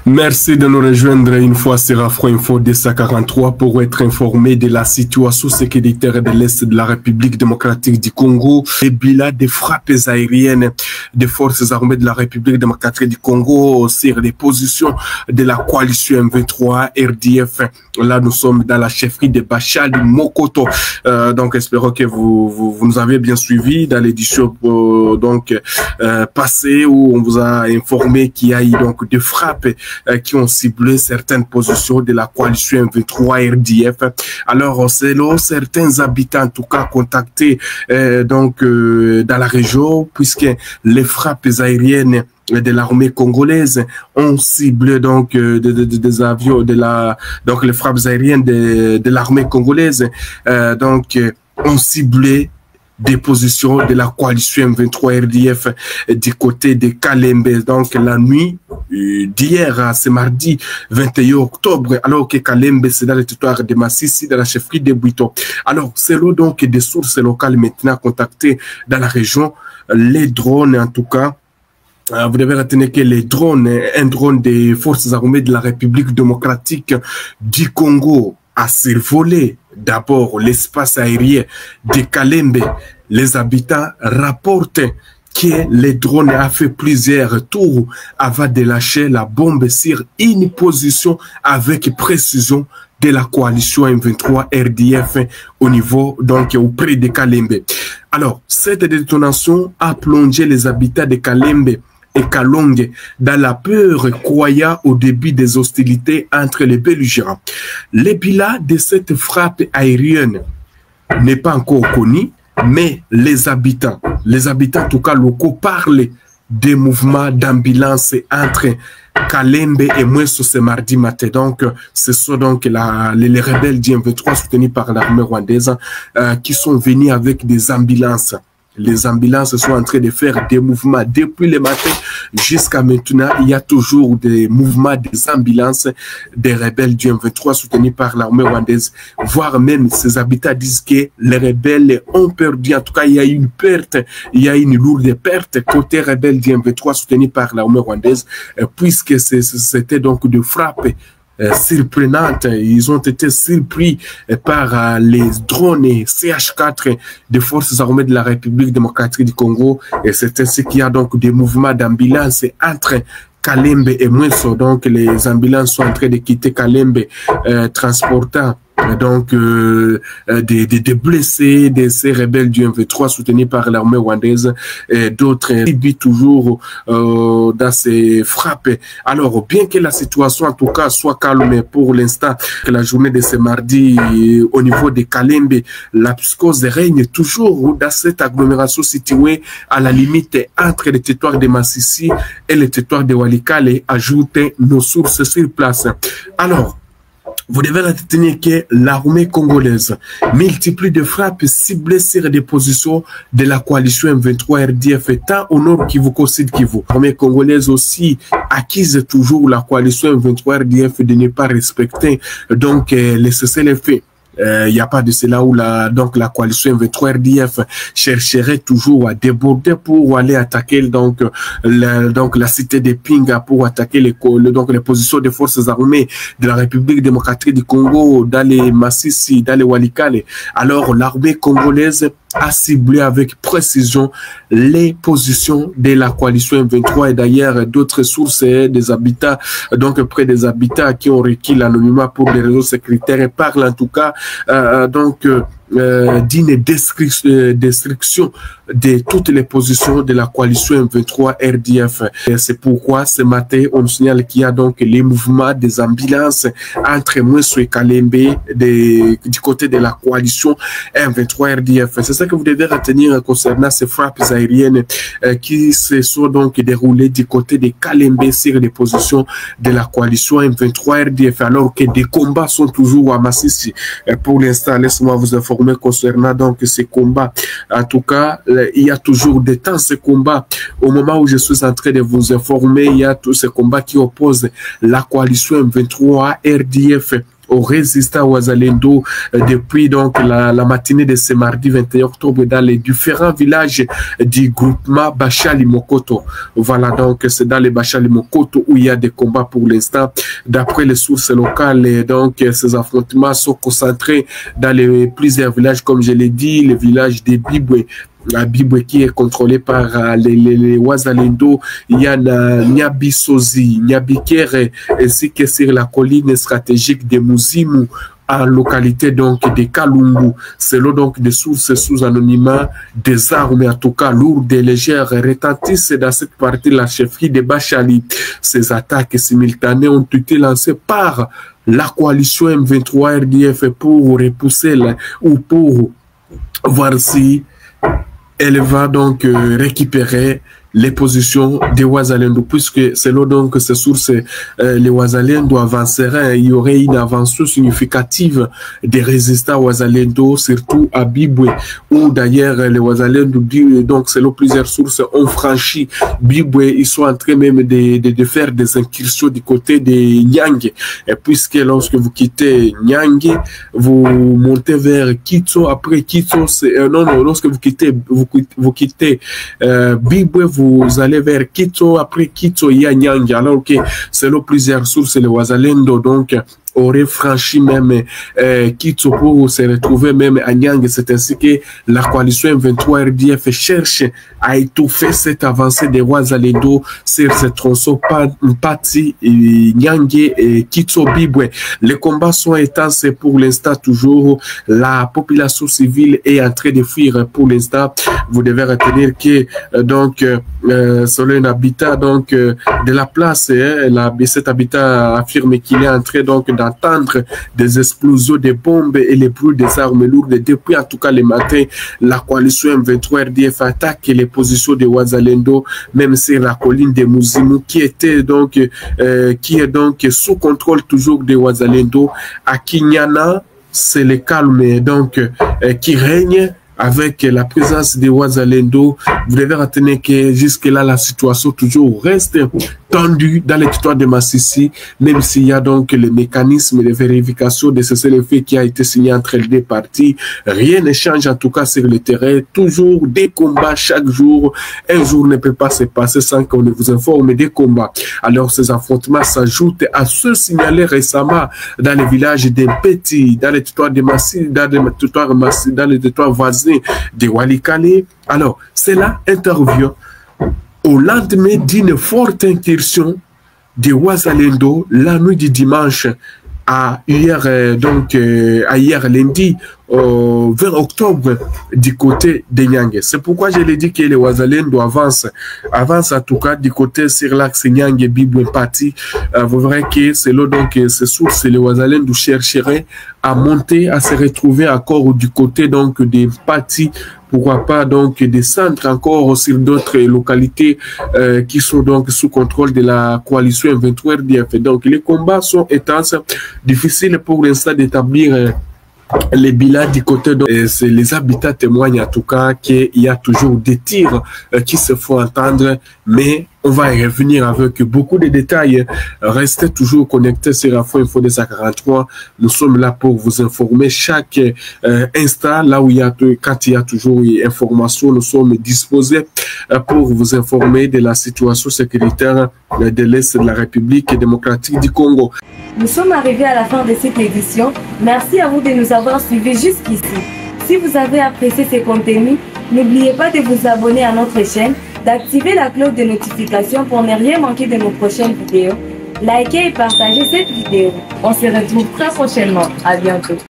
Merci de nous rejoindre une fois sur Afro Info 243 pour être informé de la situation sécuritaire de l'Est de la République démocratique du Congo et bilan des frappes aériennes des forces armées de la République démocratique du Congo sur les positions de la coalition M23 RDF. Là, nous sommes dans la chefferie de Bachal Mokoto. Donc, espérons que vous nous avez bien suivi dans l'édition passée où on vous a informé qu'il y a eu donc des frappes qui ont ciblé certaines positions de la coalition M23 RDF. Alors, selon certains habitants, en tout cas contactés dans la région, puisque les frappes aériennes de l'armée congolaise ont ciblé donc des avions les frappes aériennes de l'armée congolaise ont ciblé des positions de la coalition M23 RDF du côté de Kalembe. Donc la nuit d'hier à ce mardi 21 octobre, alors que Kalembe c'est dans le territoire de Massissi, dans la chefferie de Bouito. Alors selon donc des sources locales maintenant contactées dans la région, les drones en tout cas, vous devez retenir que les drones, un drone des forces armées de la République démocratique du Congo a survolé d'abord l'espace aérien de Kalembe. Les habitants rapportent que les drones a fait plusieurs tours avant de lâcher la bombe sur une position avec précision de la coalition M23 RDF au niveau, donc auprès de Kalembe. Alors, cette détonation a plongé les habitants de Kalembe et Kalonge dans la peur croyant au début des hostilités entre les belligérants. Le bilan de cette frappe aérienne n'est pas encore connu, mais les habitants en tout cas locaux parlent des mouvements d'ambulance entre Kalembe et Mweso ce mardi matin. Donc, ce sont donc les rebelles du M23 soutenus par l'armée rwandaise qui sont venus avec des ambulances. Les ambulances sont en train de faire des mouvements depuis le matin jusqu'à maintenant. Il y a toujours des mouvements des ambulances des rebelles du M23 soutenus par l'armée rwandaise. Voire même ces habitants disent que les rebelles ont perdu. En tout cas, il y a une perte, il y a une lourde perte côté rebelles du M23 soutenus par l'armée rwandaise, puisque c'était donc de frappes surprenantes. Ils ont été surpris par les drones CH4 des forces armées de la République démocratique du Congo, et c'est ainsi qu'il y a donc des mouvements d'ambulance entre Kalembe et Mweso. Donc les ambulances sont en train de quitter Kalembe transportant donc des blessés, ces rebelles du M23 soutenus par l'armée rwandaise, et d'autres subissent toujours dans ces frappes. Alors, bien que la situation en tout cas soit calme pour l'instant, que la journée de ce mardi au niveau de Kalembe, la psychose règne toujours dans cette agglomération située à la limite entre le territoire de Massissi et le territoire de Walikale, ajoutent nos sources sur place. Alors, vous devez retenir que l'armée congolaise multiplie de frappes ciblées sur des positions de la coalition M23 RDF, tant au nord Kivu qu'au sud Kivu. L'armée congolaise aussi accuse toujours la coalition M23 RDF de ne pas respecter donc les cessez-le-feu. Il n'y a pas de cela où la coalition M23 RDF chercherait toujours à déborder pour aller attaquer la cité de Pinga, pour attaquer les positions des forces armées de la République démocratique du Congo dans les Massissi, dans les Walikale. Alors l'armée congolaise a ciblé avec précision les positions de la coalition M23, et d'ailleurs d'autres sources des habitants, donc près des habitants qui ont requis l'anonymat pour des réseaux sécuritaires, parlent en tout cas d'une destruction de toutes les positions de la coalition M23 RDF. C'est pourquoi ce matin, on signale qu'il y a donc les mouvements des ambulances entre Mweso et Kalembe du côté de la coalition M23 RDF. C'est ça que vous devez retenir concernant ces frappes aériennes qui se sont donc déroulées du côté de Kalembe sur les positions de la coalition M23 RDF, alors que des combats sont toujours à Massissi. Pour l'instant, laissez-moi vous informer concernant donc ces combats. En tout cas, il y a toujours des temps ces combats. Au moment où je suis en train de vous informer, il y a tous ces combats qui opposent la coalition M23 RDF aux résistants Wazalendo depuis donc la matinée de ce mardi 21 octobre dans les différents villages du groupement Bachali-Mokoto. Voilà, donc c'est dans les Bachali-Mokoto où il y a des combats pour l'instant. D'après les sources locales, et donc ces affrontements sont concentrés dans les plusieurs villages, comme je l'ai dit, le village de Bibwe. La Bible qui est contrôlée par les Wazalendo, il y a Nyabisozi, Nyabikere, ainsi que sur la colline stratégique de Muzimu, en localité donc de Kalungu. Selon donc des sources sous anonymat, des armes en tout cas lourdes et légères retentissent dans cette partie de la chefferie de Bachali. Ces attaques simultanées ont été lancées par la coalition M23 RDF pour repousser ou pour voir si elle va donc récupérer les positions des Wazalendo, puisque selon donc ces sources, les Wazalendo avanceraient, il y aurait une avancée significative des résistants Wazalendo, surtout à Bibwe, où d'ailleurs les Wazalendo, donc selon plusieurs sources, ont franchi Bibwe, ils sont en train même de faire des incursions du côté de Nyange, et puisque lorsque vous quittez Nyange, vous montez vers Kitso, après Kitso, lorsque vous quittez Bibwe, vous allez vers Kitso, après Kitso, il y a Nyange, alors que selon plusieurs sources, les Wazalendo, donc, aurait franchi même Kitso pour se retrouver même à Nyange. C'est ainsi que la coalition M23 RDF cherche à étouffer cette avancée des Wazalendo sur ce tronçon Mpati, Nyange et Kitso Bibwe. Les combats sont intenses pour l'instant toujours. La population civile est en train de fuir pour l'instant. Vous devez retenir que donc selon un habitat donc de la place, cet habitat affirme qu'il est en train donc d'entendre des explosions de bombes et les bruits des armes lourdes. Depuis en tout cas le matin, la coalition M23 RDF attaque les positions de Wazalendo, même sur la colline de Muzimu qui est donc sous contrôle toujours de Wazalendo. À Kinyana, c'est le calme donc qui règne avec la présence des Wazalendo. Vous devez retenir que jusque-là, la situation toujours reste tendue dans le territoire de Massissi, même s'il y a donc le mécanisme de vérification de cessez-le-feu qui a été signé entre les deux parties. Rien ne change en tout cas sur le terrain. Toujours des combats chaque jour. Un jour ne peut pas se passer sans qu'on ne vous informe des combats. Alors ces affrontements s'ajoutent à ceux signalés récemment dans les villages d'Empeti, dans le territoire de Massissi, dans le territoire voisin de Walikale. Alors, cela intervient au lendemain d'une forte incursion de Wazalendo la nuit du dimanche à hier lundi 20 octobre du côté de Nyange. C'est pourquoi je l'ai dit que les Wazalendo avancent en tout cas du côté sur l'axe Nyange Bibwe Mpati. Vous verrez que selon donc ces sources, les Wazalendo chercheraient à monter, à se retrouver encore du côté donc des Mpati. Pourquoi pas donc descendre encore sur d'autres localités qui sont donc sous contrôle de la coalition M23 RDF. Donc les combats sont intenses, difficiles pour l'instant d'établir les bilans du côté de les habitants témoignent en tout cas qu'il y a toujours des tirs qui se font entendre, mais on va y revenir avec beaucoup de détails. Restez toujours connectés sur Info 243. Nous sommes là pour vous informer chaque instant, là où il y a, quand il y a toujours information, nous sommes disposés pour vous informer de la situation sécuritaire de l'Est de la République démocratique du Congo. Nous sommes arrivés à la fin de cette édition. Merci à vous de nous avoir suivis jusqu'ici. Si vous avez apprécié ces contenus, n'oubliez pas de vous abonner à notre chaîne, d'activer la cloche de notification pour ne rien manquer de nos prochaines vidéos. Likez et partagez cette vidéo. On se retrouve très prochainement. À bientôt.